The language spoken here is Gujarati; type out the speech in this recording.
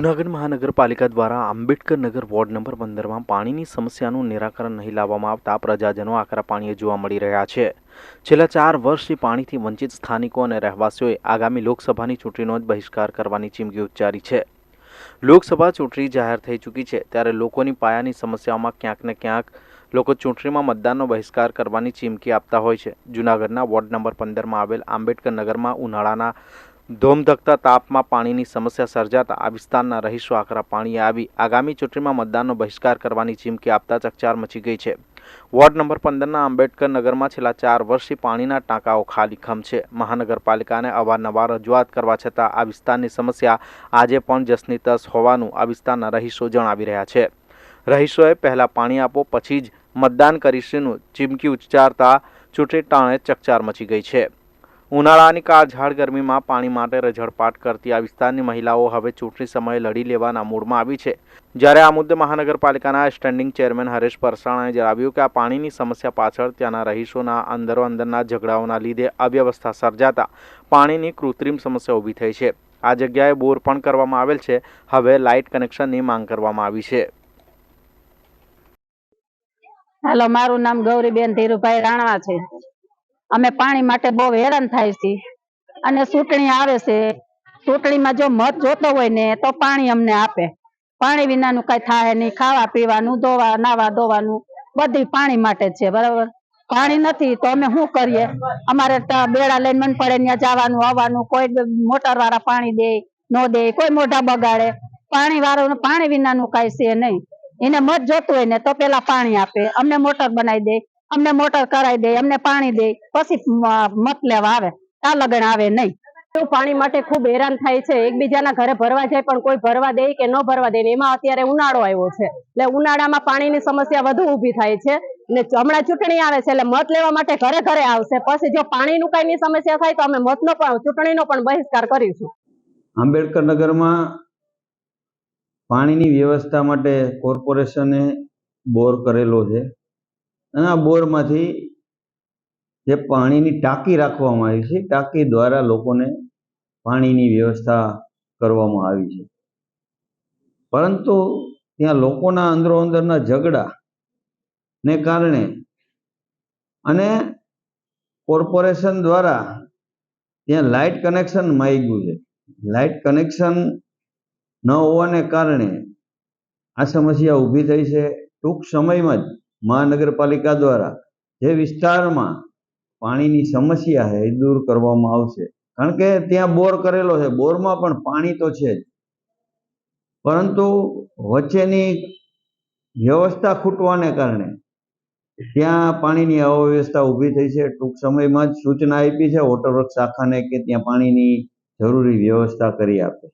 જૂનાગઢ મહાનગરપાલિકા દ્વારા આંબેડકર નગર વોર્ડ નંબર 15માં પાણીની સમસ્યાનું નિરાકરણ નહીં લાવવામાં આવતા પ્રજાજનો આકરા પાણીએ જોવા મળી રહ્યા છે। છેલ્લા 4 વર્ષથી પાણીથી વંચિત સ્થાનિકો અને રહેવાસીઓએ આગામી લોકસભાની ચૂંટણીનો જ બહિષ્કાર કરવાની ચીમકી ઉચ્ચારી છે। લોકસભા ચૂંટણી જાહેર થઈ ચૂકી છે ત્યારે લોકોની પાયાની સમસ્યાઓમાં ક્યાંક ને ક્યાંક લોકો ચૂંટણીમાં મતદાનનો બહિષ્કાર કરવાની ચીમકી આપતા હોય છે। જૂનાગઢના વોર્ડ નંબર 15માં આવેલ આંબેડકર નગરમાં ઉનાળાના ધોમધકતા તાપમાં પાણીની સમસ્યા સર્જાતા આ વિસ્તારના રહીશો આકરા પાણીએ આવી આગામી ચૂંટણીમાં મતદાનનો બહિષ્કાર કરવાની ચીમકી આપતા ચકચાર મચી ગઈ છે। વોર્ડ નંબર 15ના આંબેડકર નગરમાં છેલ્લા 4 વર્ષથી પાણીના ટાંકાઓ ખાલીખમ છે। મહાનગરપાલિકાને અવારનવાર રજૂઆત કરવા છતાં આ વિસ્તારની સમસ્યા આજે પણ જસની તસ હોવાનું આ વિસ્તારના રહીશો જણાવી રહ્યા છે। રહીશોએ પહેલા પાણી આપો પછી જ મતદાન કરીશુંનું ચીમકી ઉચ્ચારતા ચૂંટણી ટાણે ચકચાર મચી ગઈ છે। ઉનાળાની કાળઝાળ ગરમીમાં પાણી માટે રઝળપાટ કરતી આ વિસ્તારની મહિલાઓ હવે ચૂંટણી સમયે લડી લેવાના મૂડમાં આવી છે। જ્યારે આ મુદ્દે મહાનગરપાલિકાના સ્ટેન્ડિંગ ચેરમેન હરેશ પરસાણાએ જણાવ્યું કે આ પાણીની સમસ્યા પાછળ ત્યાંના રહીશોના અંદરના ઝઘડાઓના લીધે અવ્યવસ્થા સર્જાતા પાણીની કૃત્રિમ સમસ્યા ઊભી થઈ છે। આ જગ્યાએ બોર પણ કરવામાં આવેલ છે, હવે લાઇટ કનેક્શનની માંગ કરવામાં આવી છે। હેલો, મારું નામ ગૌરીબેન ધીરુભાઈ રાણા છે। અમે પાણી માટે બહુ હેરાન થાય છે અને ચૂંટણી આવે છે। ચૂંટણીમાં જો મત જોતો હોય ને તો પાણી અમને આપે। પાણી વિનાનું કઈ થાય નહીં, ખાવા પીવાનું, નાવા ધોવાનું બધી પાણી માટે છે, બરાબર। પાણી નથી તો અમે શું કરીએ? અમારે બેડા લઈને મન પડે ત્યાં જવાનું આવવાનું, કોઈ મોટર વાળા પાણી દે ન દે, કોઈ મોઢા બગાડે। પાણી વાળું પાણી વિનાનું કઈ છે નહીં। એને મત જોતું હોય ને તો પેલા પાણી આપે, અમને મોટર બનાવી દે, અમને મોટર કરાવી દે, અમને પાણી દે, પછી મત લેવા આવે। આ લગન આવે નહીં। પાણી માટે ખૂબ હેરાન થાય છે। એકબીજાના ઘરે ભરવા જાય પણ કોઈ ભરવા દે કે ન ભરવા દે। એમાં અત્યારે ઉનાળો આવ્યો છે એટલે ઉનાળામાં પાણીની સમસ્યા વધુ ઊભી થાય છે ને હમણાં ચૂંટણી આવે છે એટલે મત લેવા માટે ઘરે ઘરે આવશે। પછી જો પાણીનું કઈની સમસ્યા થાય તો અમે મતનો પણ ચૂંટણીનો પણ બહિષ્કાર કરીશું। આંબેડકર નગરમાં પાણીની વ્યવસ્થા માટે કોર્પોરેશને બોર કરેલો છે અને આ બોરમાંથી જે પાણીની ટાંકી રાખવામાં આવી છે, ટાંકી દ્વારા લોકોને પાણીની વ્યવસ્થા કરવામાં આવી છે, પરંતુ ત્યાં લોકોના અંદરોઅંદરના ઝઘડાને કારણે અને કોર્પોરેશન દ્વારા ત્યાં લાઇટ કનેક્શન માંગ્યું છે। લાઇટ કનેક્શન ન હોવાને કારણે આ સમસ્યા ઊભી થઈ છે। ટૂંક સમયમાં જ મહાનગરપાલિકા દ્વારા જે વિસ્તારમાં પાણીની સમસ્યા છે એ દૂર કરવામાં આવશે, કારણ કે ત્યાં બોર કરેલો છે, બોરમાં પણ પાણી તો છે જ, પરંતુ વચ્ચેની વ્યવસ્થા ખૂટવાને કારણે ત્યાં પાણીની અવ્યવસ્થા ઊભી થઈ છે। ટૂંક સમયમાં જ સૂચના આપી છે વોટર વર્ક શાખાને કે ત્યાં પાણીની જરૂરી વ્યવસ્થા કરી આપે।